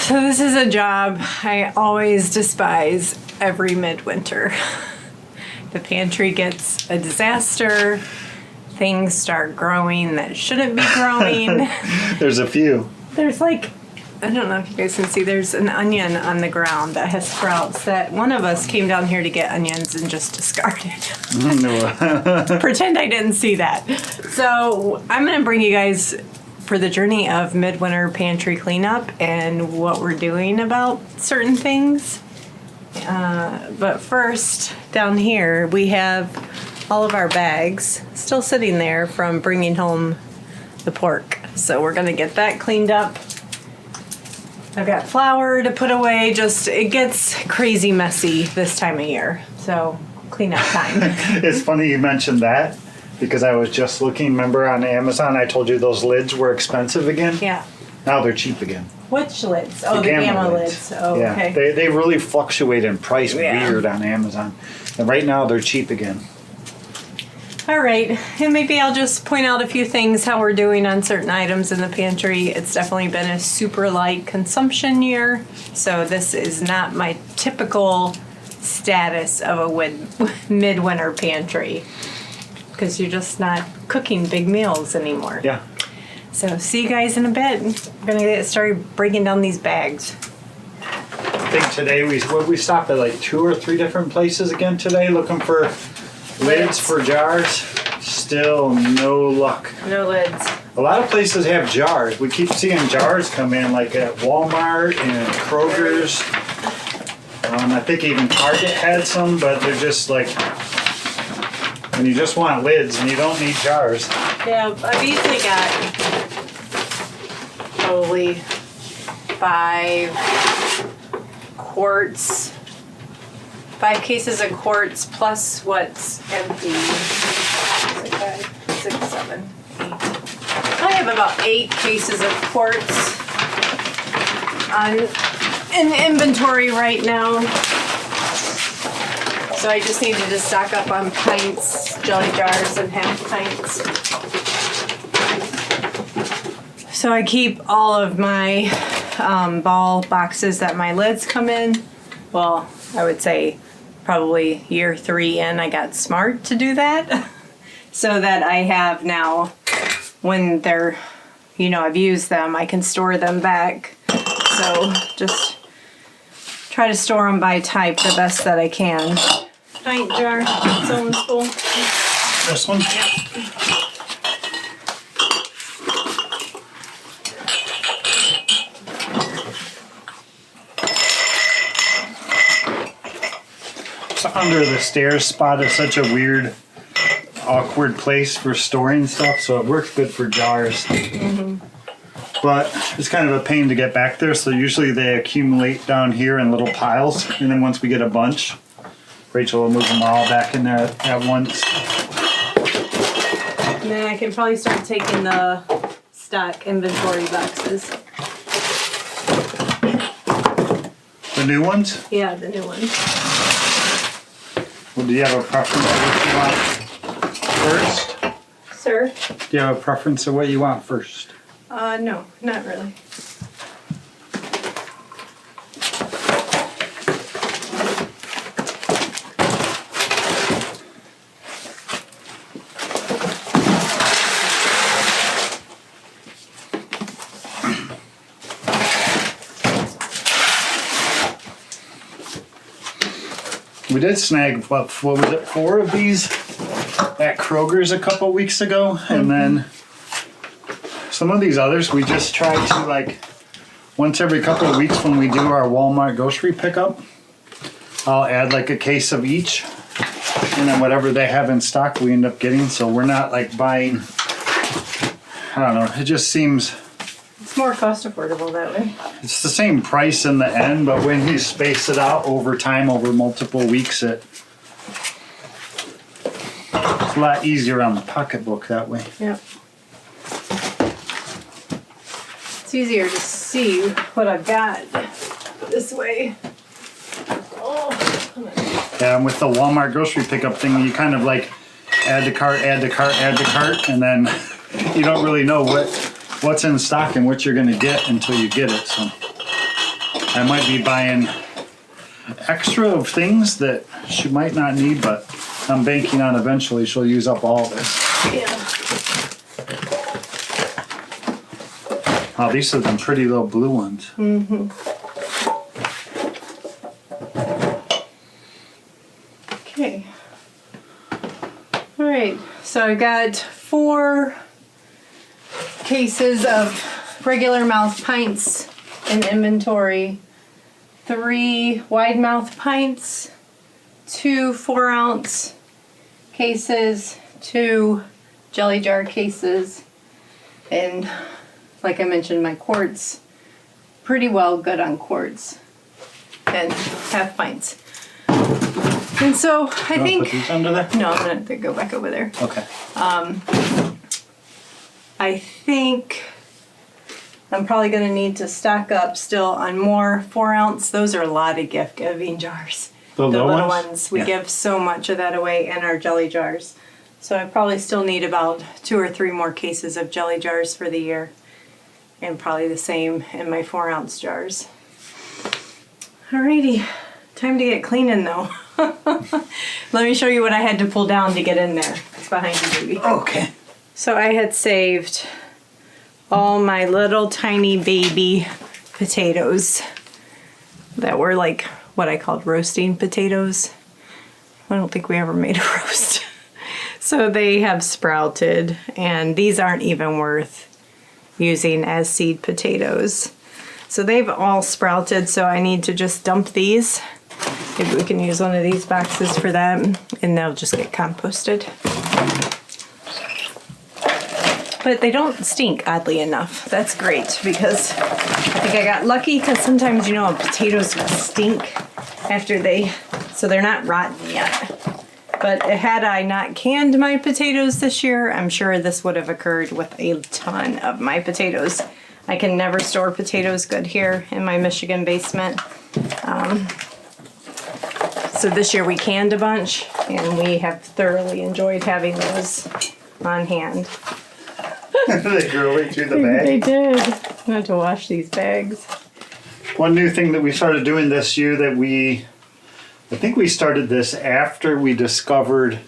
So this is a job I always despise every midwinter. The pantry gets a disaster. Things start growing that shouldn't be growing. There's a few. There's like, I don't know if you guys can see, there's an onion on the ground that has sprouts that one of us came down here to get onions and just discarded. Pretend I didn't see that. So I'm going to bring you guys for the journey of midwinter pantry cleanup and what we're doing about certain things. But first, down here, we have all of our bags still sitting there from bringing home the pork. So we're gonna get that cleaned up. I've got flour to put away. It gets crazy messy this time of year. So cleanup time. It's funny you mentioned that because I was just looking, remember on Amazon I told you those lids were expensive again? Yeah. Now they're cheap again. Which lids? Oh, the gamma lids. Oh, yeah. Okay. They really fluctuate in price weird on Amazon. And right now they're cheap again. All right, and maybe I'll just point out a few things how we're doing on certain items in the pantry. It's definitely been a super light consumption year, so this is not my typical status of a midwinter pantry because you're just not cooking big meals anymore. Yeah. So see you guys in a bit. I'm gonna get started breaking down these bags. I think today we stopped at like 2 or 3 different places again today looking for lids for jars. Still no luck. No lids. A lot of places have jars. We keep seeing jars come in like at Walmart and Kroger's. I think even Target had some, but they're just like, when you just want lids and you don't need jars. Yeah, I've easily got probably 5 cases of quartz plus what's empty. 5, 6, 7, 8. I have about 8 cases of quartz in inventory right now. So I just needed to stock up on pints, jelly jars, and half pints. So I keep all of my ball boxes that my lids come in. Well, I would say probably year 3 in, I got smart to do that. So that I have now, when they're, I've used them, I can store them back. So just try to store them by type the best that I can. Pint jar, it's almost full. This one? So under the stairs spot is such a weird, awkward place for storing stuff, so it works good for jars. Mm-hmm. But it's kind of a pain to get back there, so usually they accumulate down here in little piles, and then once we get a bunch, Rachel will move them all back in there at once. And then I can probably start taking the stock inventory boxes. The new ones? Yeah, the new ones. Well, do you have a preference of what you want first? Sir? Do you have a preference of what you want first? No, not really. We did snag, what was it, 4 of these at Kroger's a couple weeks ago, and then some of these others we just try to, like, once every couple of weeks when we do our Walmart grocery pickup, I'll add like a case of each, and then whatever they have in stock we end up getting, so we're not like buying, I don't know, it just seems... It's more cost affordable that way. It's the same price in the end, but when you space it out over time, over multiple weeks, it's a lot easier on the pocketbook that way. Yep. It's easier to see what I've got this way. Oh. Yeah, and with the Walmart grocery pickup thing, you kind of like add to cart, add to cart, add to cart, and then you don't really know what's in stock and what you're going to get until you get it. So I might be buying extra of things that she might not need, but I'm banking on eventually she'll use up all of this. Yeah. Oh, these are some pretty little blue ones. Mm-hmm. Okay. All right, so I got 4 cases of regular mouth pints in inventory, 3 wide mouth pints, 2 4-ounce cases, 2 jelly jar cases, and like I mentioned, my quarts, pretty well good on quarts, and half pints. And so I You wanna think, put these under there? no, I'm gonna go back over there. Okay. I think I'm probably gonna need to stock up still on more 4-ounce. Those are a lot of gift giving jars. The little little ones? ones. We Yeah. give so much of that away in our jelly jars. So I probably still need about 2 or 3 more cases of jelly jars for the year. And probably the same in my 4-ounce jars. Alrighty, time to get cleaning though. Let me show you what I had to pull down to get in there. It's behind you, baby. Okay. So I had saved all my little tiny baby potatoes that were like what I called roasting potatoes. I don't think we ever made a roast. So they have sprouted, and these aren't even worth using as seed potatoes. So they've all sprouted, so I need to just dump these. Maybe we can use one of these boxes for them, and they'll just get composted. But they don't stink, oddly enough. That's great, because I think I got lucky, because sometimes, you know, potatoes stink after so they're not rotten yet. But had I not canned my potatoes this year, I'm sure this would have occurred with a ton of my potatoes. I can never store potatoes good here in my Michigan basement. So this year we canned a bunch, and we have thoroughly enjoyed having those on hand. They grew right through the bag. They did. I had to wash these bags. One new thing that we started doing this year that I think we started this after we discovered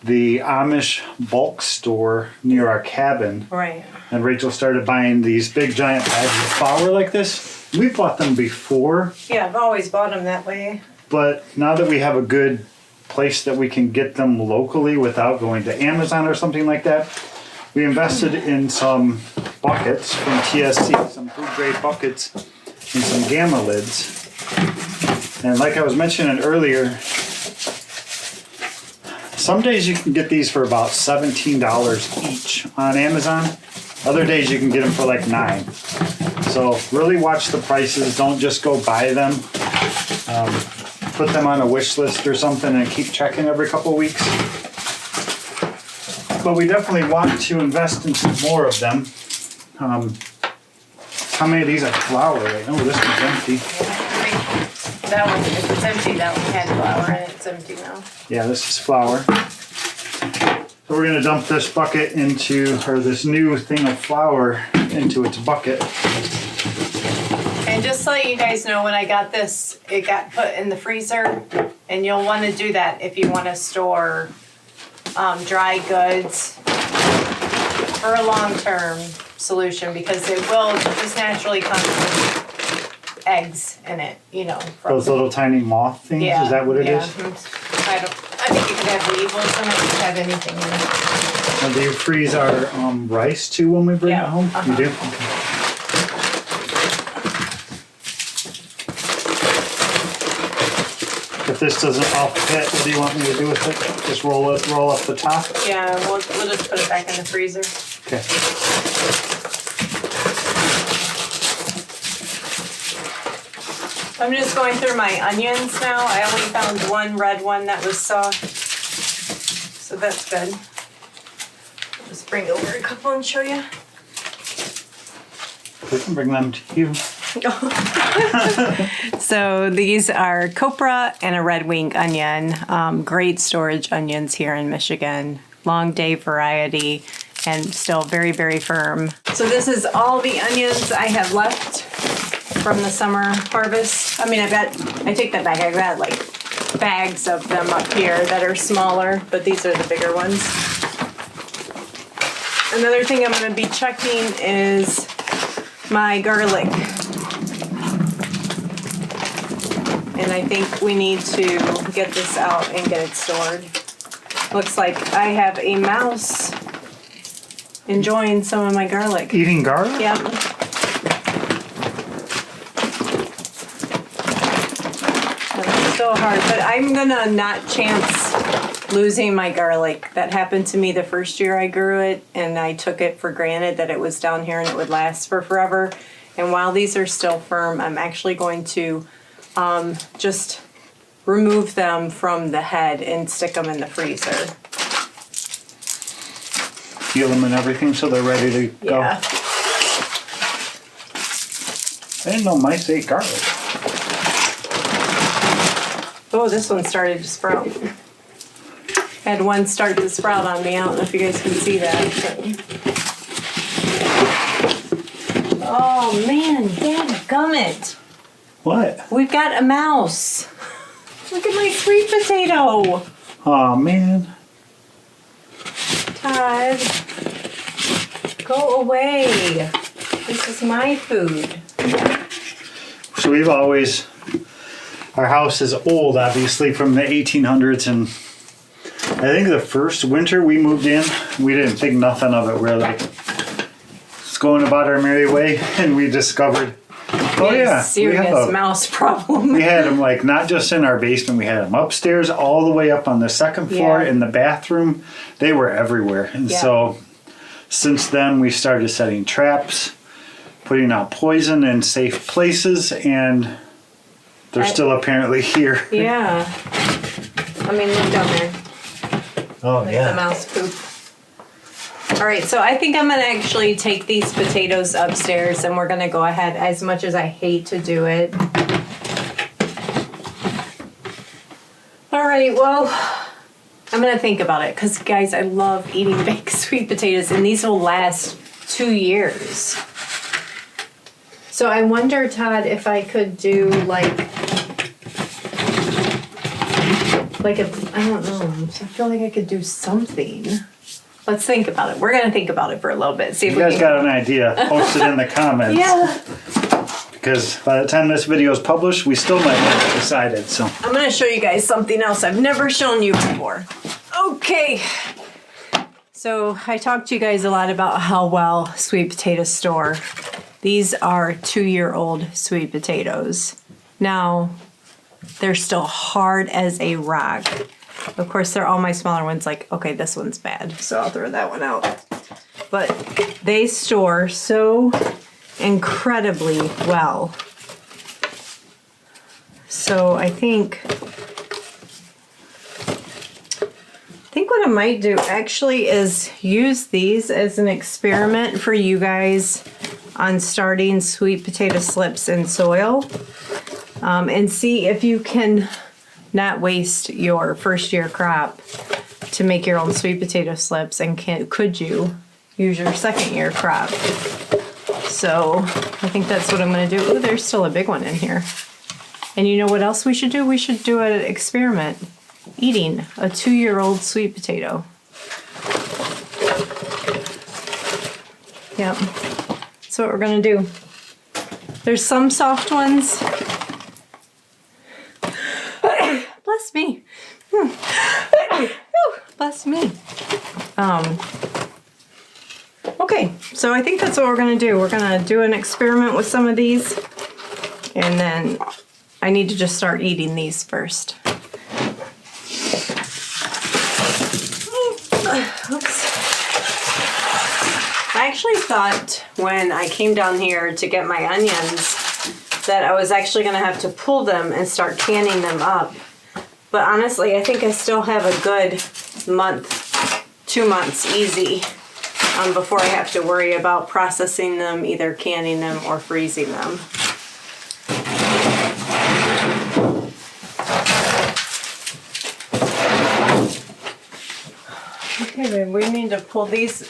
the Amish bulk store near our cabin. Right. And Rachel started buying these big giant bags of flour like this. We've bought them before, Yeah, I've always bought them that way. but now that we have a good place that we can get them locally without going to Amazon or something like that, we invested in some buckets from TSC, some food grade buckets and some gamma lids. And like I was mentioning earlier, some days you can get these for about $17 each on Amazon. Other days you can get them for like $9. So really watch the prices. Don't just go buy them. Put them on a wish list or something and keep checking every couple of weeks. But we definitely want to invest in some more of them. How many of these are flour right now? Oh, this one's empty. That one, if it's empty, that one had flour and it's empty now. Yeah, this is flour. So we're gonna dump this bucket or this new thing of flour into its bucket. And just to let you guys know, when I got this, it got put in the freezer, and you'll want to do that if you want to store dry goods for a long-term solution, because it will just naturally come with eggs in it, you know. Those little tiny moth things, is that what it is? I think you could have weevils in it, you could have anything in it. And do you freeze our rice too when we bring it home? Uh-huh. You do? Okay. If this doesn't all fit, what do you want me to do with it? Just roll up the top? Yeah, we'll just put it back in the freezer. Okay. I'm just going through my onions now. I only found one red one that was soft, so that's good. I'll just bring over a couple and show you. We can bring them to you. So these are copra and a red wing onion. Great storage onions here in Michigan. Long day variety and still very, very firm. So this is all the onions I have left from the summer harvest. I mean, I take that back. I've got like bags of them up here that are smaller, but these are the bigger ones. Another thing I'm going to be checking is my garlic. And I think we need to get this out and get it stored. Looks like I have a mouse enjoying some of my garlic. Eating garlic? Yep. It's so hard, but I'm gonna not chance losing my garlic. That happened to me the first year I grew it, and I took it for granted that it was down here and it would last for forever. And while these are still firm, I'm actually going to just remove them from the head and stick them in the freezer. Peel them and everything so they're ready to go. Yeah. I didn't know mice ate garlic. Oh, this one started to sprout. Had one start to sprout on me. I don't know if you guys can see that. But... Oh man, dadgummit. What? We've got a mouse. Look at my sweet potato. Oh man. Todd, go away. This is my food. So we've always, our house is old, obviously, from the 1800s, and I think the first winter we moved in, we didn't think nothing of it. We're like, just going about our merry way, and we discovered, oh yeah, serious mouse problem. We had them like not just in our basement, we had them upstairs, all the way up on the second floor in the bathroom. They were everywhere, and so since then we started setting traps, putting out poison in safe places, and they're still apparently here. Yeah. I mean, look down there. Oh Like yeah. the mouse poop. All right, so I think I'm gonna actually take these potatoes upstairs, and we're gonna go ahead, as much as I hate to do it. All right, well, I'm gonna think about it, because guys, I love eating baked sweet potatoes, and these will last 2 years. So I wonder, Todd, if I could do like a, I don't know, I feel like I could do something. Let's think about it. We're going to think about it for a little bit. See if you guys got an idea, post it in the comments. Yeah. Because by the time this video is published, we still might not have decided. So I'm going to show you guys something else I've never shown you before. Okay. So I talked to you guys a lot about how well sweet potatoes store. These are 2-year-old sweet potatoes. Now, they're still hard as a rock. Of course, they're all my smaller ones. Like, okay, this one's bad, so I'll throw that one out. But they store so incredibly well. So I think what I might do actually is use these as an experiment for you guys on starting sweet potato slips in soil, and see if you can not waste your first year crop to make your own sweet potato slips, and could you use your second year crop. So I think that's what I'm going to do. Ooh, there's still a big one in here. And you know what else we should do? We should do an experiment eating a 2-year-old sweet potato. Yep. That's what we're going to do. There's some soft ones. Bless me. Bless me. Okay, so I think that's what we're going to do. We're going to do an experiment with some of these, and then I need to just start eating these first. Oops. I actually thought when I came down here to get my onions that I was actually going to have to pull them and start canning them up. But honestly, I think I still have a good month, 2 months easy before I have to worry about processing them, either canning them or freezing them. Okay, then we need to pull these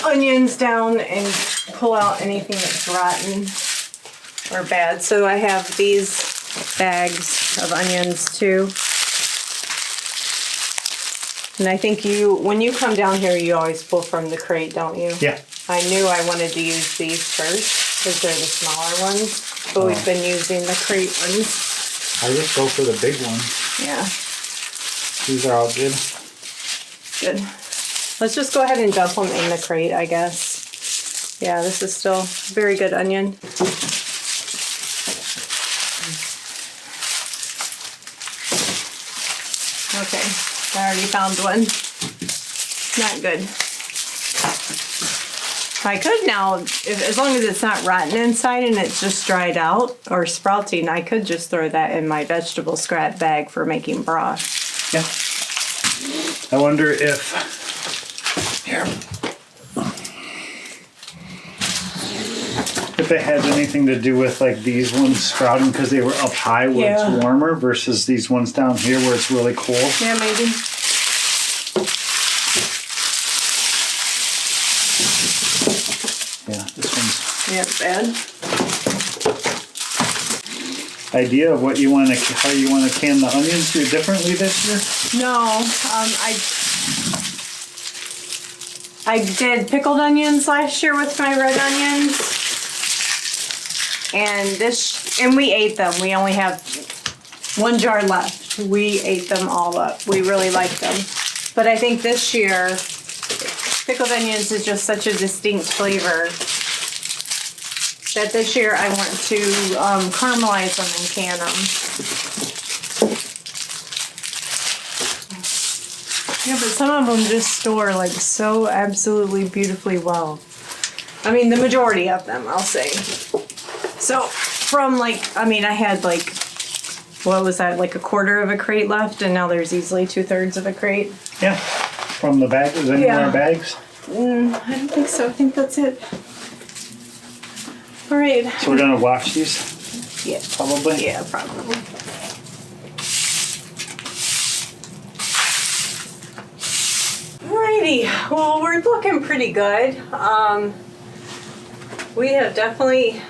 onions down and pull out anything that's rotten. or bad. So I have these bags of onions too. And I think when you come down here, you always pull from the crate, don't you? Yeah. I knew I wanted to use these first because they're the smaller ones, but we've been using the crate ones. I just go for the big ones. Yeah. These are all good. Good. Let's just go ahead and dump them in the crate, I guess. Yeah, this is still very good onion. Okay, I already found one. Not good. I could now, as long as it's not rotten inside and it's just dried out or sprouting, I could just throw that in my vegetable scrap bag for making broth. Yeah. I wonder if, here, if it has anything to do with like these ones sprouting because they were up high where it's warmer versus these ones down here where it's really cold. Yeah, maybe. Yeah, this one's bad. idea of what you want to, how you want to can the onions do differently this year? No, I did pickled onions last year with my red onions, and we ate them. We only have one jar left. We ate them all up. We really liked them, but I think this year pickled onions is just such a distinct flavor that this year I want to caramelize them and can them. Yeah, but some of them just store like so absolutely beautifully well. I mean, the majority of them, I'll say. So from like, I mean, I had like, what was that, like a quarter of a crate left, and now there's easily 2/3 of a crate. Yeah, from the bag. Is any more bags? I don't think so. I think that's it. All right. So we're gonna wash these? Yeah. Probably? Yeah, probably. Alrighty. Well, we're looking pretty good. We have definitely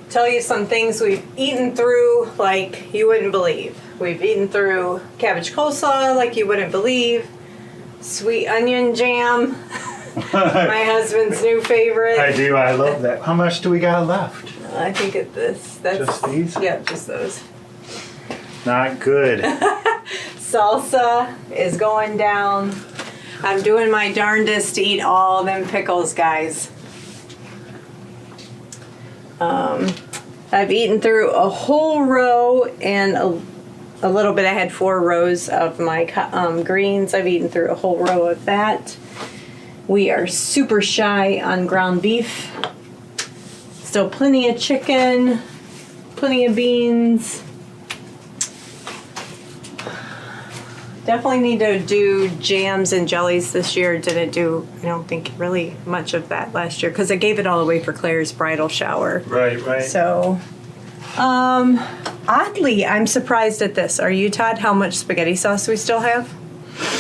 tell you some things we've eaten through like you wouldn't believe. We've eaten through cabbage coleslaw like you wouldn't believe. Sweet onion jam. My husband's new favorite. I do. I love that. How much do we got left? I think that's Just these? Yeah, just those. Not good. Salsa is going down. I'm doing my darndest to eat all them pickles, guys. I've eaten through a whole row and a little bit. I had 4 rows of my greens. I've eaten through a whole row of that. We are super shy on ground beef. Still plenty of chicken, plenty of beans. Definitely need to do jams and jellies this year. Didn't do, I don't think, really much of that last year because I gave it all away for Claire's bridal shower. Right. So, oddly, I'm surprised at this. Are you, Todd, how much spaghetti sauce we still have?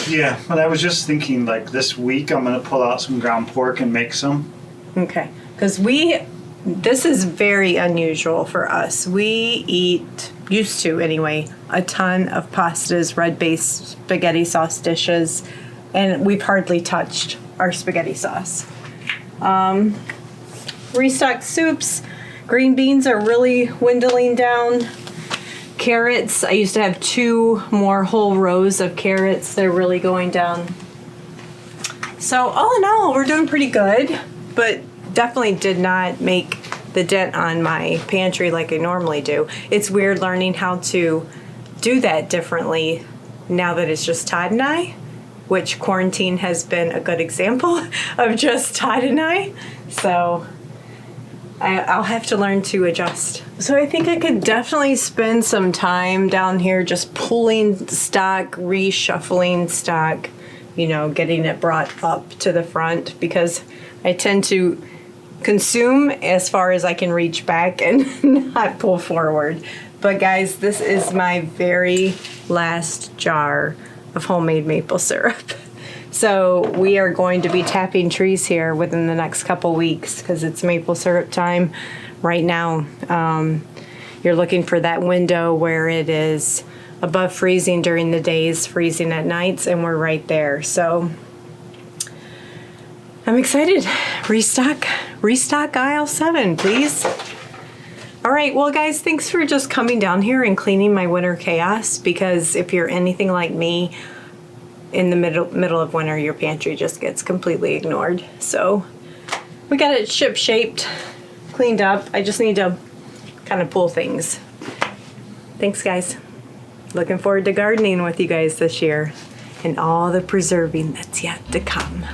Yeah, but I was just thinking like this week I'm gonna pull out some ground pork and make some. Okay, because this is very unusual for us. We used to anyway, a ton of pastas, red-based spaghetti sauce dishes, and we've hardly touched our spaghetti sauce. Restocked soups, green beans are really dwindling down. Carrots, I used to have 2 more whole rows of carrots. They're really going down. So all in all, we're doing pretty good, but definitely did not make the dent on my pantry like I normally do. It's weird learning how to do that differently now that it's just Todd and I, which quarantine has been a good example of just Todd and I. So I'll have to learn to adjust. So I think I could definitely spend some time down here just pulling stock, reshuffling stock, getting it brought up to the front because I tend to consume as far as I can reach back and not pull forward. But guys, this is my very last jar of homemade maple syrup. So we are going to be tapping trees here within the next couple weeks because it's maple syrup time. right now. You're looking for that window where it is above freezing during the days, freezing at nights, and we're right there. So I'm excited. Restock aisle 7, please. All right, well guys, thanks for just coming down here and cleaning my winter chaos, because if you're anything like me, in the middle of winter, your pantry just gets completely ignored. So we got it ship-shaped, cleaned up. I just need to kind of pull things. Thanks, guys. Looking forward to gardening with you guys this year and all the preserving that's yet to come.